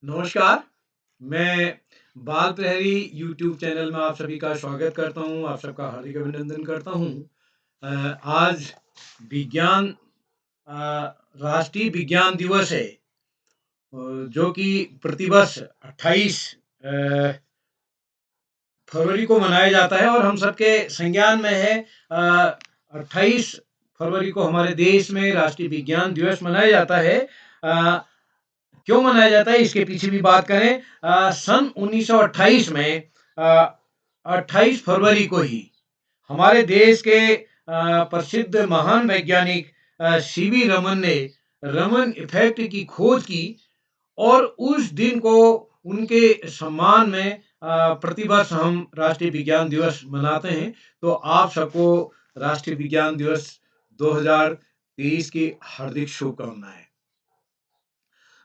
नमस्कार, मैं बाल प्रहरी यूट्यूब चैनल में आप सभी का स्वागत करता हूँ, आप सबका हार्दिक अभिनंदन करता हूँ। आज विज्ञान राष्ट्रीय विज्ञान दिवस है जो कि प्रतिवर्ष 28 फरवरी को मनाया जाता है और हम सबके संज्ञान में है 28 फरवरी को हमारे देश में राष्ट्रीय विज्ञान दिवस मनाया जाता है। क्यों मनाया जाता है इसके पीछे भी बात करें। सन 1928 में 28 फरवरी को ही हमारे देश के प्रसिद्ध महान वैज्ञानिक सीवी रमन ने रमन इफेक्ट की खोज की और उस दिन को उनके सम्मान में प्रतिवर्ष हम राष्ट्रीय विज्ञान दिवस मनाते हैं। तो आप सबको राष्ट्रीय विज्ञान दिवस 2023 की हार्दिक शुभकामनाएं।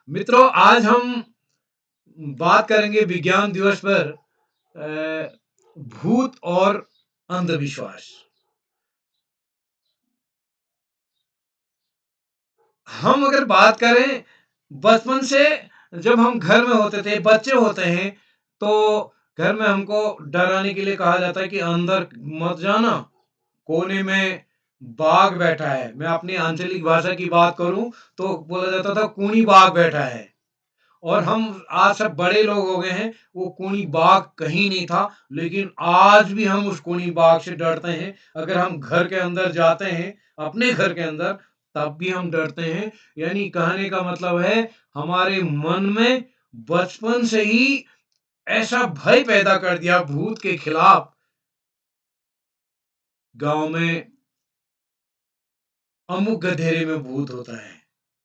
मित्रों, आज हम बात करेंगे विज्ञान दिवस पर भूत और अंधविश्वास। हम अगर बात करें बचपन से, जब हम घर में होते थे, बच्चे होते हैं, तो घर में हमको डराने के लिए कहा जाता है कि अंदर मत जाना, कोने में बाघ बैठा है। मैं अपनी आंचलिक भाषा की बात करूं तो बोला जाता था कूणी बाघ बैठा है। और हम आज सब बड़े लोग हो गए हैं, वो कूणी बाघ कहीं नहीं था, लेकिन आज भी हम उस कूणी बाघ से डरते हैं। अगर हम घर के अंदर जाते हैं, अपने घर के अंदर, तब भी हम डरते हैं। यानी कहने का मतलब है हमारे मन में बचपन से ही ऐसा भय पैदा कर दिया भूत के खिलाफ। गांव में अमुक गधेरे में भूत होता है,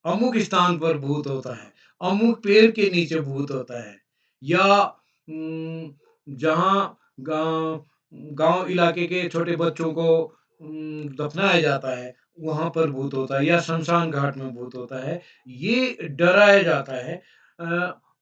अमुक स्थान पर भूत होता है, अमुक पेड़ के नीचे भूत होता है, या जहाँ गांव गांव इलाके के छोटे बच्चों को दफनाया जाता है, वहां पर भूत होता है, या शमशान घाट में भूत होता है। ये डराया जाता है।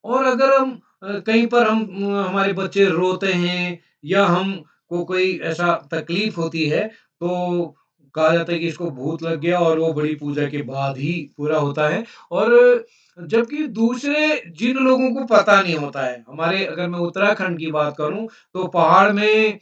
और अगर हम कहीं पर हमारे बच्चे रोते हैं या हमको कोई ऐसा तकलीफ होती है, तो कहा जाता है कि इसको भूत लग गया, और वो बड़ी पूजा के बाद ही पूरा होता है। और जबकि दूसरे जिन लोगों को पता नहीं होता है, हमारे अगर मैं उत्तराखंड की बात करूं तो पहाड़ में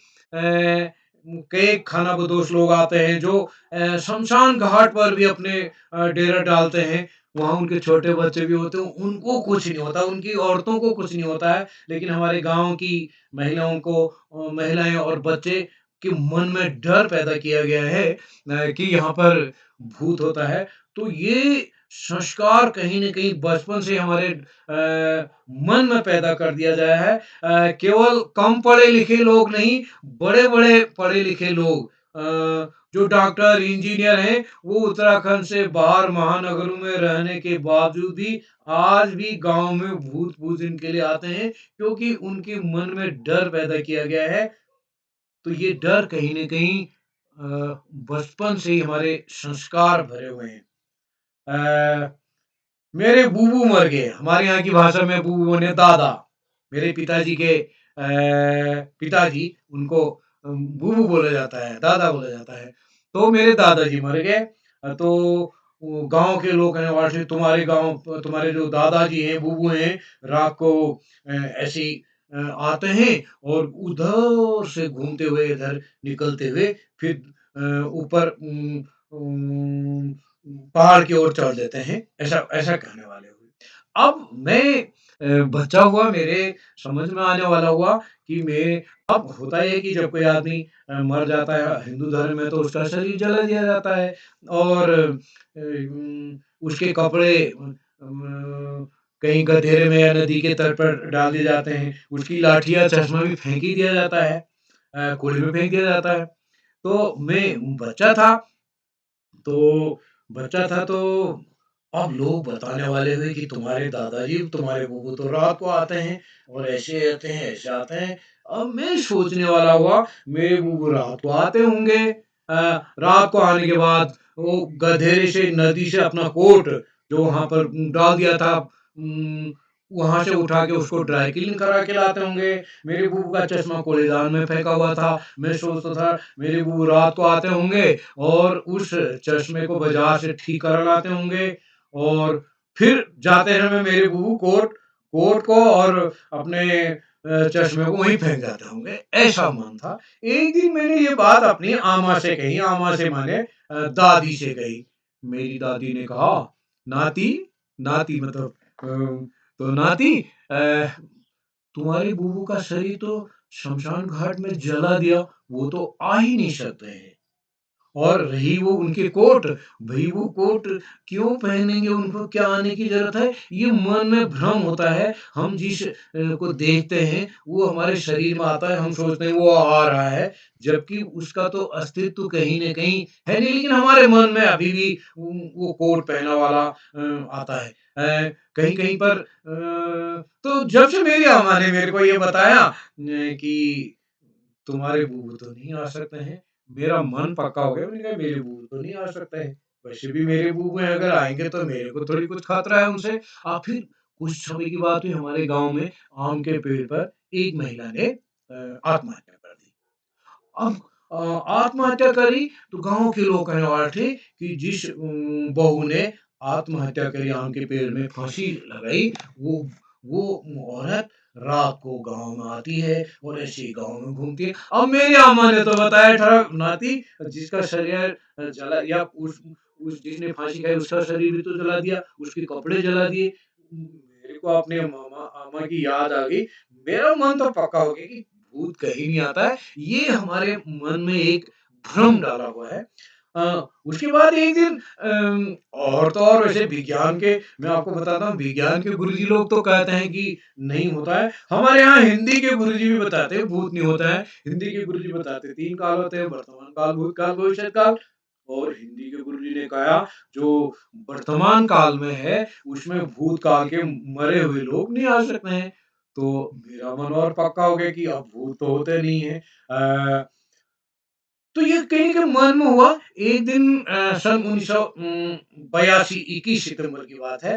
कई खानाबदोश लोग आते हैं जो शमशान घाट पर भी अपने डेरा डालते हैं। वहाँ उनके छोटे बच्चे भी होते हैं, उनको कुछ नहीं होता, उनकी औरतों को कुछ नहीं होता है, लेकिन हमारे गांव की महिलाओं को महिलाएं और बच्चे के मन में डर पैदा किया गया है कि यहाँ पर भूत होता है। तो ये संस्कार कहीं न कहीं बचपन से हमारे मन में पैदा कर दिया गया है। केवल कम पढ़े लिखे लोग नहीं, बड़े-बड़े पढ़े लिखे लोग जो डॉक्टर, इंजीनियर हैं, वो उत्तराखंड से बाहर महानगरों में रहने के बावजूद भी आज भी गाँव में भूत पूजन के लिए आते हैं, क्योंकि उनके मन में डर पैदा किया गया है। तो ये डर कहीं न कहीं बचपन से ही हमारे संस्कार भरे हुए हैं। मेरे बूबू मर गए, हमारे यहाँ की भाषा में बूबू माने दादा। मेरे पिताजी के पिताजी, उनको बूबू बोला जाता है, दादा बोला जाता है। तो मेरे दादाजी मर गए। तो वो गाँव के लोग कहने वाले थे, तुम्हारे गाँव तुम्हारे जो दादाजी हैं, बूबू हैं, रात को ऐसे ही आते हैं और उधर से घूमते हुए इधर निकलते हुए फिर ऊपर पहाड़ की ओर चढ़ देते हैं, ऐसा ऐसा कहने वाले हुए। अब मैं बच्चा हुआ, मेरे समझ में आने वाला हुआ कि मैं, अब होता है कि जब कोई आदमी मर जाता है हिंदू धर्म में, तो उसका शरीर जला दिया जाता है और उसके कपड़े कहीं गधेरे में या नदी के तट पर डाल दिए जाते हैं, उसकी लाठी या चश्मा भी फेंक ही दिया जाता है, कुएं में फेंक दिया जाता है। तो मैं तो बच्चा था तो अब लोग बताने वाले हुए कि तुम्हारे दादाजी, तुम्हारे बूबू तो रात को आते हैं और ऐसे आते हैं, ऐसे आते हैं। अब मैं सोचने वाला हुआ, मेरे बूबू रात को आते होंगे। रात को आने के बाद वो गधेरे से, नदी से अपना कोट जो वहाँ पर डाल दिया था, वहाँ से उठा के उसको ड्राई क्लीन करा के लाते होंगे। मेरे बूबू का चश्मा कूड़ेदान में फेंका हुआ था। मैं सोचता था मेरे बूबू रात को आते होंगे और उस चश्मे को बाजार से ठीक करा लाते होंगे, और फिर जाते समय मेरे बूबू कोट को और अपने चश्मे को वहीं फेंक जाते होंगे, ऐसा मन था। एक दिन मैंने ये बात अपनी आमा से कही, आमा से माने दादी से कही। मेरी दादी ने कहा, नाती, नाती मतलब तो नाती, तुम्हारे बुबू का शरीर तो शमशान घाट में जला दिया, वो तो आ ही नहीं सकते हैं। और रही वो उनके कोट, भई वो कोट क्यों पहनेंगे, उनको क्या आने की ज़रूरत है? ये मन में भ्रम होता है, हम जिस को देखते हैं, वो हमारे शरीर में आता है, हम सोचते हैं वो आ रहा है, जबकि उसका तो अस्तित्व कहीं न कहीं है नहीं, लेकिन हमारे मन में अभी भी वो कोट पहना वाला आता है। कहीं-कहीं पर तो जब से मेरी अम्मा ने मेरे को ये बताया कि तुम्हारे बूबू तो नहीं आ सकते हैं। मेरा मन पक्का हो गया, मैंने कहा मेरे बूबू तो नहीं आ सकते हैं। वैसे भी मेरे बूबू हैं, अगर आएँगे तो मेरे को थोड़ी कुछ खतरा है उनसे। फिर कुछ समय की बात हुई, हमारे गाँव में आम के पेड़ पर एक महिला ने आत्महत्या कर दी। अब आत्महत्या करी तो गाँव के लोग कहने वाले थे कि जिस बहू ने आत्महत्या करी, आम के पेड़ में फांसी लगाई, वो वो औरत रात को गाँव में आती है और ऐसे ही गाँव में घूमती है। अब मेरी अम्मा ने तो बताया था, नाती, जिसका शरीर जला या उस जिसने फांसी खाई उसका शरीर भी तो जला दिया, उसके कपड़े जला दिए। मेरे को अपने मामा अम्मा की याद आ गई। मेरा मन तो पक्का हो गया कि भूत कहीं नहीं आता है, ये हमारे मन में एक भ्रम डाला हुआ है। उसके बाद एक दिन और तो और वैसे विज्ञान के, मैं आपको बताता हूँ, विज्ञान के गुरुजी लोग तो कहते हैं कि नहीं होता है। हमारे यहाँ हिंदी के गुरुजी भी बताते हैं भूत नहीं होता है। हिंदी के गुरुजी बताते हैं 3 काल होते हैं, वर्तमान काल, भूतकाल, भविष्यत काल। और हिंदी के गुरुजी ने कहा जो वर्तमान काल में है, उसमें भूतकाल के मरे हुए लोग नहीं आ सकते हैं। तो मेरा मन और पक्का हो गया कि अब भूत तो होते नहीं है। तो ये कहीं के मन में हुआ। एक दिन सन 1982 21 सितंबर की बात है।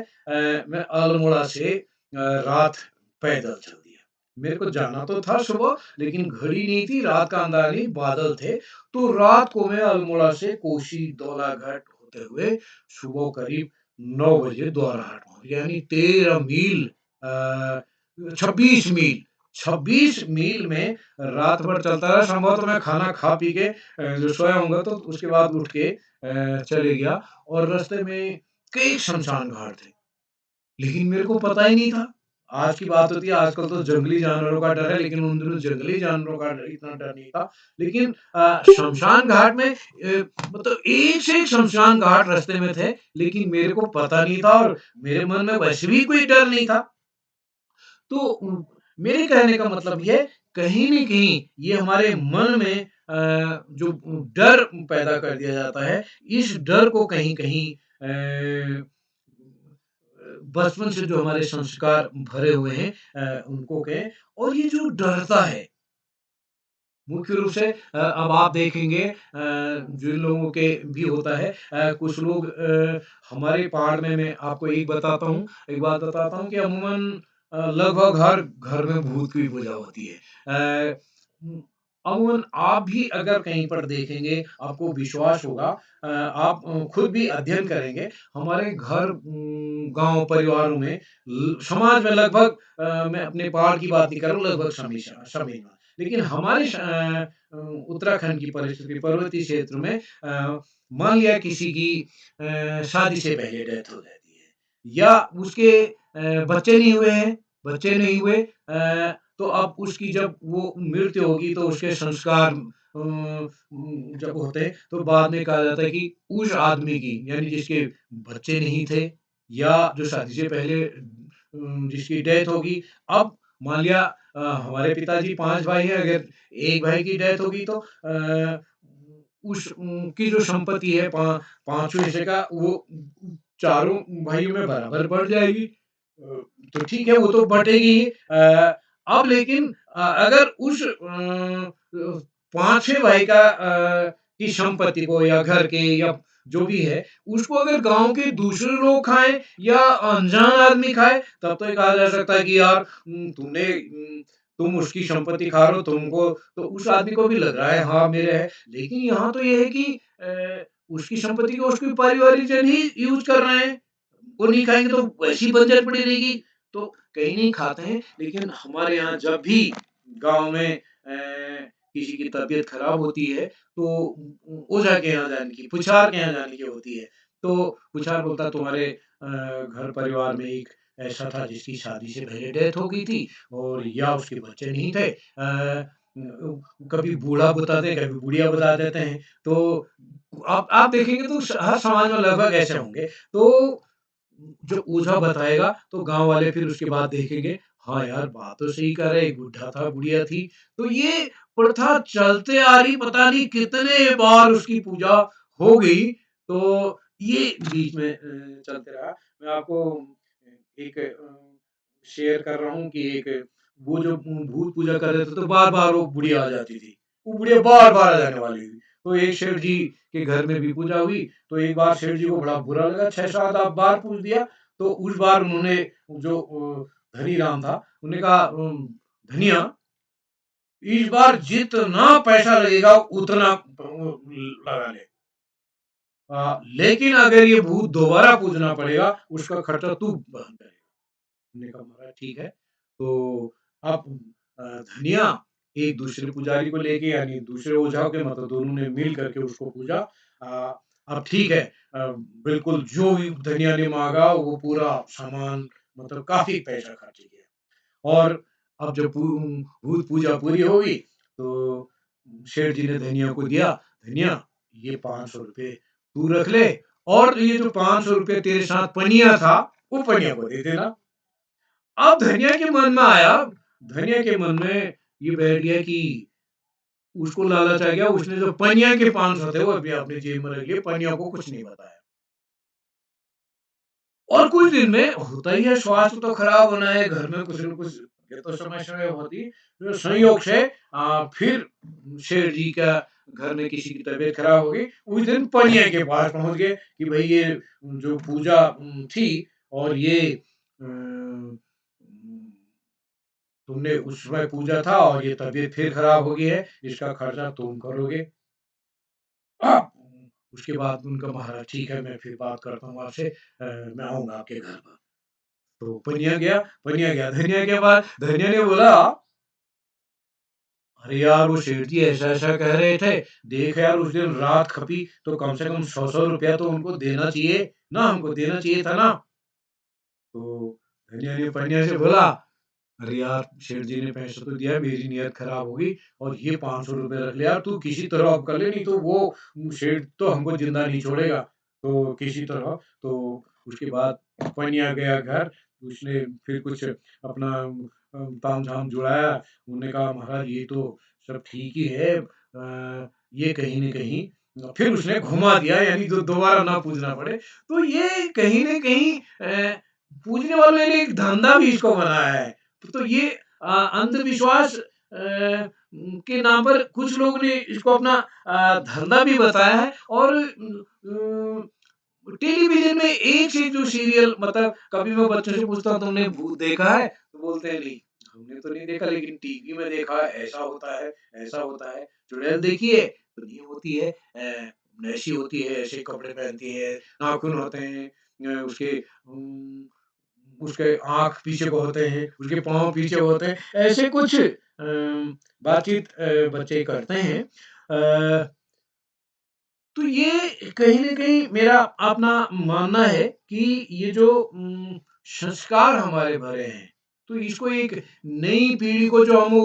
मैं अल्मोड़ा से रात पैदल चल दिया। मेरे को जाना तो था सुबह, लेकिन घड़ी नहीं थी, रात का अंधारा नहीं, बादल थे। तो रात को मैं अल्मोड़ा से कोसी दौलाघाट होते हुए सुबह करीब 9 बजे द्वाराहाट पहुँच गया, यानी 13 मील, 26 मील, 26 मील में रात भर चलता रहा। संभवतः मैं खाना खा पी के जो सोया होऊँगा, तो उसके बाद उठ के चले गया। और रास्ते में कई शमशान घाट थे, लेकिन मेरे को पता ही नहीं था। आज की बात होती है, आजकल तो जंगली जानवरों का डर है, लेकिन उन दिनों जंगली जानवरों का इतना डर नहीं था। लेकिन शमशान घाट में मतलब एक से एक शमशान घाट रास्ते में थे, लेकिन मेरे को पता नहीं था और मेरे मन में वैसे भी कोई डर नहीं था। तो मेरे कहने का मतलब ये है, कहीं न कहीं ये हमारे मन में जो डर पैदा कर दिया जाता है, इस डर को कहीं-कहीं बचपन से जो हमारे संस्कार भरे हुए हैं, उनको कहें। और ये जो डरता है, मुख्य रूप से अब आप देखेंगे जिन लोगों के भी होता है, कुछ लोग हमारे पहाड़ में, मैं आपको एक बात बताता हूँ कि अमूमन लगभग हर घर में भूत की पूजा होती है। उम, अमूमन आप भी अगर कहीं पर देखेंगे, आपको विश्वास होगा, आप खुद भी अध्ययन करेंगे, हमारे घर गाँव परिवारों में समाज में लगभग, मैं अपने पहाड़ की बात नहीं कर रहा हूँ, लगभग सभी में। लेकिन हमारे उत्तराखंड की परिस्थिति, पर्वतीय क्षेत्र में मान लिया किसी की शादी से पहले डेथ हो जाती है या उसके बच्चे नहीं हुए, तो अब उसकी जब वो मृत्यु होगी तो उसके संस्कार जब होते हैं, तो बाद में कहा जाता है कि उस आदमी की, यानी जिसके बच्चे नहीं थे या जो शादी से पहले जिसकी डेथ होगी, अब मान लिया हमारे पिताजी 5 भाई हैं, अगर एक भाई की डेथ होगी तो उस की जो संपत्ति है, पाँचों हिस्से का, वो चारों भाइयों में बराबर बढ़ जाएगी। तो ठीक है, वो तो बँटेगी ही। अब लेकिन अगर उस 5वें भाई का की संपत्ति को या घर के या जो भी है, उसको अगर गाँव के दूसरे लोग खाएँ या अनजान आदमी खाए, तब तो ये कहा जा सकता है कि यार तुम उसकी संपत्ति खा रहे हो, तुमको तो उस आदमी को भी लग रहा है हाँ, मेरे है। लेकिन यहाँ तो ये है कि उसकी संपत्ति को उसके परिवारजन ही यूज़ कर रहे हैं। वो नहीं खाएँगे तो वैसी बंजर पड़ी रहेगी। तो कहीं नहीं खाते हैं, लेकिन हमारे यहाँ जब भी गाँव में किसी की तबीयत खराब होती है, तो ओझा के यहाँ जाने की, पुछार के यहाँ जाने की होती है। तो पुछार बोलता है तुम्हारे घर परिवार में एक ऐसा था जिसकी शादी से पहले डेथ हो गई थी और या उसके बच्चे नहीं थे। कभी बूढ़ा बताते हैं, कभी बुढ़िया बता देते हैं। तो आप देखेंगे तो हर समाज में लगभग ऐसे होंगे। तो जो ओझा बताएगा तो गाँव वाले फिर उसके बाद देखेंगे, हाँ यार बात तो सही कह रहे, एक बुड्ढा था, बुढ़िया थी। तो ये प्रथा चलते आ रही, पता नहीं कितने बार उसकी पूजा हो गई। तो ये बीच में चलते रहा। मैं आपको एक शेयर कर रहा हूँ कि एक वो जो भूत पूजा कर रहे थे, तो बार-बार वो बुढ़िया आ जाती थी। वो बुढ़िया बार-बार आ जाने वाली थी। तो एक सेठ जी के घर में भी पूजा हुई, तो एक बार सेठ जी को बड़ा बुरा लगा, 6-7 आप बार पूछ दिया, तो उस बार उन्होंने जो धनी राम था, उन्होंने कहा धनिया, इस बार जितना पैसा लगेगा उतना लगा ले। लेकिन अगर ये भूत दोबारा पूजना पड़ेगा, उसका खर्चा तू वहन करेगा। हमने कहा महाराज ठीक है। तो अब धनिया एक दूसरे पुजारी को लेके यानी दूसरे ओझा के मतलब दोनों ने मिल करके उसको पूजा। अब ठीक है, बिल्कुल जो भी धनिया ने माँगा वो पूरा सामान मतलब काफ़ी पैसा खर्च किया। और अब जब भूत पूजा पूरी हो गई, तो सेठ जी ने धनिया को दिया, धनिया ये 500 रुपए तू रख ले और ये जो 500 रुपए तेरे साथ पनिया था, वो पनिया को दे देना। अब धनिया के मन में आया, धनिया के मन में ये बैठ गया कि उसको लालच आ गया, उसने जो पनिया के 500 थे वो अभी अपने जेब में रख लिए, पनिया को कुछ नहीं बताया। और कुछ दिन में होता ही है, स्वास्थ्य तो खराब होना है, घर में कुछ न कुछ ये तो समस्या होती। फिर संयोग से फिर शेठ जी का घर में किसी की तबीयत खराब हो गई। उस दिन पनिया के पास पहुँच गए कि भई ये जो पूजा थी और ये तुमने उस समय पूजा था और ये तबीयत फिर खराब हो गई है, इसका खर्चा तुम करोगे। अब उसके बाद उनका महाराज ठीक है, मैं फिर बात करता हूँ आपसे, मैं आऊँगा आपके घर पर। तो पनिया गया, धनिया के पास, धनिया ने बोला, अरे यार वो सेठ जी ऐसा-ऐसा कह रहे थे, देख यार उस दिन रात खपी तो कम से कम 100-100 रुपया तो उनको देना चाहिए ना, हमको देना चाहिए था ना। तो धनिया ने पनिया से बोला, अरे यार सेठ जी ने पैसा तो दिया, मेरी नीयत खराब हो गई और ये 500 रुपए रख ले यार, तू किसी तरह अब कर ले, नहीं तो वो सेठ तो हमको जिंदा नहीं छोड़ेगा। तो किसी तरह तो उसके बाद पनिया गया घर, उसने फिर कुछ अपना ताम-झाम जुड़ाया। उन्होंने कहा महाराज ये तो सब ठीक ही है, ये कहीं न कहीं फिर उसने घुमा दिया यानी जो दोबारा ना पूजना पड़े। तो ये कहीं न कहीं पूजने वालों ने एक धंधा भी इसको बनाया है। तो ये अंधविश्वास के नाम पर कुछ लोगों ने इसको अपना धंधा भी बताया है और टेलीविज़न में एक से एक जो सीरियल मतलब कभी मैं बच्चों से पूछता हूँ तुमने भूत देखा है? तो बोलते हैं नहीं, हमने तो नहीं देखा लेकिन टीवी में देखा है, ऐसा होता है, ऐसा होता है। चुड़ैल देखी है? तो नहीं होती है, ऐसी होती है, ऐसे कपड़े पहनती है, नाखून होते हैं, उसके आँख पीछे को होते हैं, उसके पाँव पीछे होते हैं, ऐसे कुछ बातचीत बच्चे करते हैं। तो ये कहीं न कहीं मेरा अपना मानना है कि ये जो संस्कार हमारे भरे हैं, तो इसको एक नई पीढ़ी को जो हम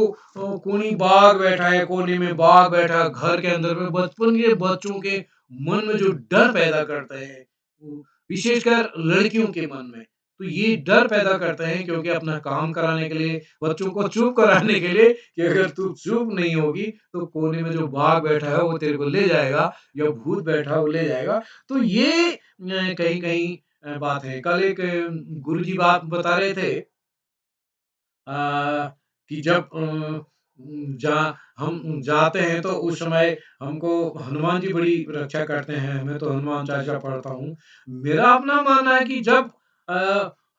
कोई बाघ बैठा है, कोने में बाघ बैठा है, घर के अंदर में बचपन के बच्चों के मन में जो डर पैदा करते हैं, विशेषकर लड़कियों के मन में, तो ये डर पैदा करते हैं क्योंकि अपना काम कराने के लिए, बच्चों को चुप कराने के लिए कि अगर तू चुप नहीं होगी, तो कोने में जो बाघ बैठा है वो तेरे को ले जाएगा या भूत बैठा वो ले जाएगा। तो ये कहीं-कहीं बात है। कल एक गुरुजी बात बता रहे थे अ, कि जब जा हम जाते हैं तो उस समय हमको हनुमान जी बड़ी रक्षा करते हैं, मैं तो हनुमान चालीसा पढ़ता हूँ। मेरा अपना मानना है कि जब अ,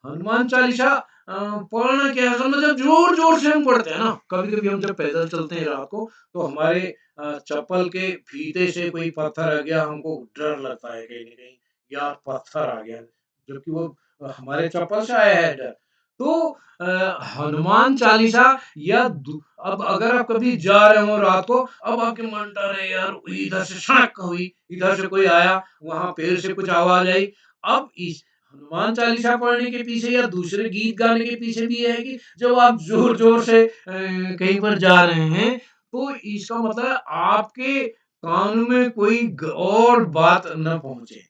हनुमान चालीसा पढ़ना क्या है, असल में जब ज़ोर-ज़ोर से हम पढ़ते हैं ना, कभी-कभी हम जब पैदल चलते हैं रात को, तो हमारे चप्पल के फीते से कोई पत्थर आ गया, हमको डर लगता है कहीं न कहीं, यार पत्थर आ गया, जबकि वो हमारे चप्पल से आया है डर। तो हनुमान चालीसा या अब अगर आप कभी जा रहे हो रात को, अब आपके मन कर रहे यार इधर से सड़क हुई, इधर से कोई आया, वहां पेड़ से कुछ आवाज आई। अब इस हनुमान चालीसा पढ़ने के पीछे या दूसरे गीत गाने के पीछे भी ये है कि जब आप जोर जोर से कहीं पर जा रहे हैं, तो इसका मतलब आपके कान में कोई और बात न पहुंचे।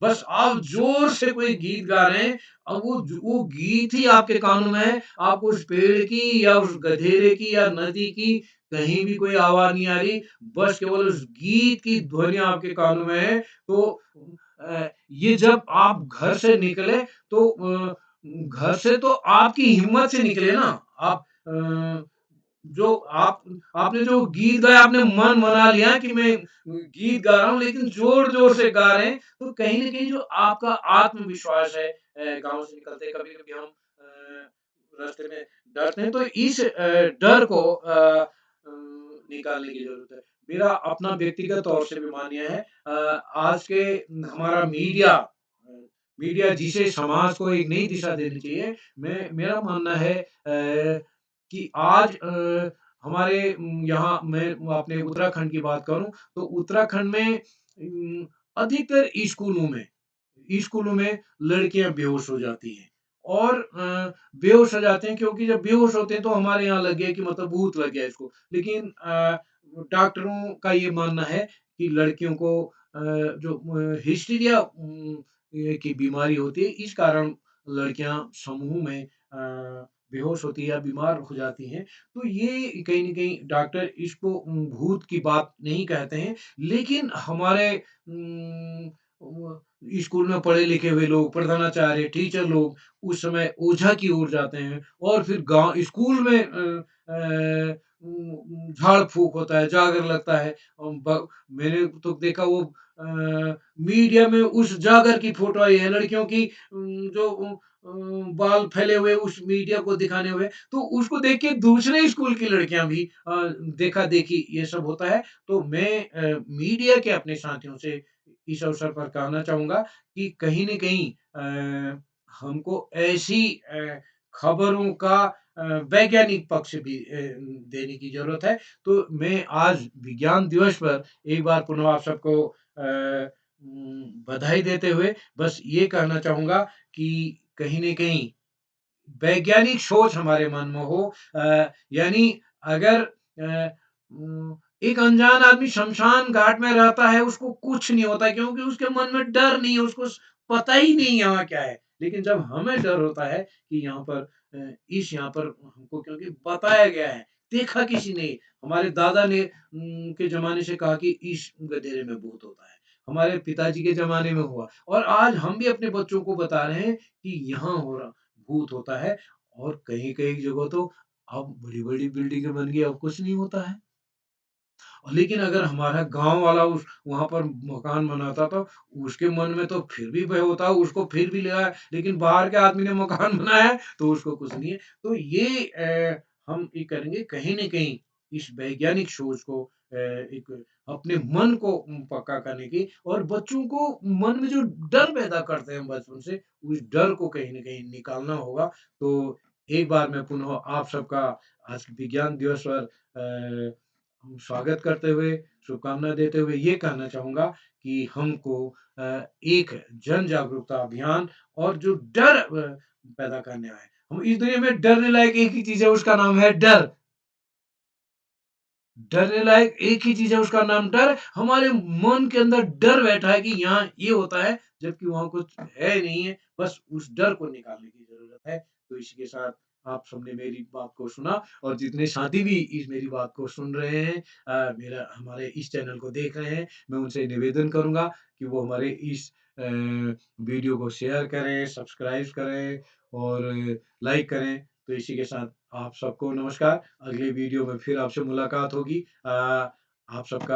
बस आप ज़ोर से कोई गीत गा रहे हैं, अब वो गीत ही आपके कानों में है, आपको उस पेड़ की या उस गधेरे की या नदी की कहीं भी कोई आवाज़ नहीं आ रही, बस केवल उस गीत की ध्वनियाँ आपके कानों में है। तो ये जब आप घर से निकले तो घर से तो आपकी हिम्मत से निकले ना, आप जो आपने जो गीत गाया आपने मन बना लिया कि मैं गीत गा रहा हूँ लेकिन जोर-जोर से गा रहे हैं, तो कहीं न कहीं जो आपका आत्मविश्वास है गाँव से निकलते कभी-कभी हम रास्ते में डरते हैं तो इस डर को निकालने की ज़रूरत है। मेरा अपना व्यक्तिगत तौर से भी मान्य है आज के हमारा मीडिया जिसे समाज को एक नई दिशा देनी चाहिए, मैं मेरा मानना है कि आज हमारे यहाँ मैं अपने उत्तराखंड की बात करूँ, तो उत्तराखंड में अधिकतर स्कूलों में लड़कियाँ बेहोश हो जाती हैं और बेहोश हो जाते हैं क्योंकि जब बेहोश होते हैं तो हमारे यहाँ लग गया कि मतलब भूत लग गया इसको। लेकिन डॉक्टरों का ये मानना है कि लड़कियों को जो हिस्टीरिया की बीमारी होती है, इस कारण लड़कियाँ समूह में बेहोश होती है या बीमार हो जाती हैं। तो ये कहीं न कहीं डॉक्टर इसको भूत की बात नहीं कहते हैं, लेकिन हमारे स्कूल में पढ़े लिखे हुए लोग, प्रधानाचार्य, टीचर लोग उस समय ओझा की ओर जाते हैं और फिर गाँव स्कूल में झाड़-फूँक होता है, जागर लगता है। मैंने तो देखा वो मीडिया में उस जागर की फ़ोटो आई है लड़कियों की जो बाल फैले हुए उस मीडिया को दिखाने हुए, तो उसको देख के दूसरे स्कूल की लड़कियाँ भी देखा-देखी ये सब होता है। तो मैं मीडिया के अपने साथियों से इस अवसर पर कहना चाहूँगा कि कहीं न कहीं हमको ऐसी खबरों का वैज्ञानिक पक्ष भी देने की ज़रूरत है। तो मैं आज विज्ञान दिवस पर एक बार पुनः आप सबको बधाई देते हुए बस ये कहना चाहूँगा कि कहीं न कहीं वैज्ञानिक सोच हमारे मन में हो यानी अगर एक अनजान आदमी शमशान घाट में रहता है, उसको कुछ नहीं होता क्योंकि उसके मन में डर नहीं है, उसको पता ही नहीं यहाँ क्या है। लेकिन जब हमें डर होता है कि यहाँ पर यहाँ पर हमको क्योंकि बताया गया है, देखा किसी ने, हमारे दादा ने के ज़माने से कहा कि इस गधेरे में भूत होता है। हमारे पिताजी के ज़माने में हुआ और आज हम भी अपने बच्चों को बता रहे हैं कि यहाँ हो रहा भूत होता है और कहीं-कहीं जगह तो अब बड़ी-बड़ी बिल्डिंगें बन गई, अब कुछ नहीं होता है। लेकिन अगर हमारा गाँव वाला उस वहाँ पर मकान बनाता तो उसके मन में तो फिर भी भय होता, उसको फिर भी लगा लेकिन बाहर के आदमी ने मकान बनाया है, तो उसको कुछ नहीं है। तो ये हम ये करेंगे कहीं न कहीं इस वैज्ञानिक सोच को एक अपने मन को पक्का करने की और बच्चों को मन में जो डर पैदा करते हैं बचपन से, उस डर को कहीं न कहीं निकालना होगा। तो एक बार मैं पुनः आप सबका आज विज्ञान दिवस पर स्वागत करते हुए, शुभकामना देते हुए ये कहना चाहूँगा कि हमको एक जन जागरूकता अभियान और जो डर पैदा करने आए, हम इस दुनिया में डरने लायक एक ही चीज़ है, उसका नाम है डर। डरने लायक एक ही चीज़ है, उसका नाम डर। हमारे मन के अंदर डर बैठा है कि यहाँ ये होता है, जबकि वहाँ कुछ है नहीं है, बस उस डर को निकालने की ज़रूरत है। तो इसी के साथ आप सबने मेरी बात को सुना और जितने साथी भी इस मेरी बात को सुन रहे हैं मेरा हमारे इस चैनल को देख रहे हैं, मैं उनसे निवेदन करूँगा कि वो हमारे इस वीडियो को शेयर करें, सब्सक्राइब करें और लाइक करें। तो इसी के साथ आप सबको नमस्कार। अगले वीडियो में फिर आपसे मुलाकात होगी। आप सबका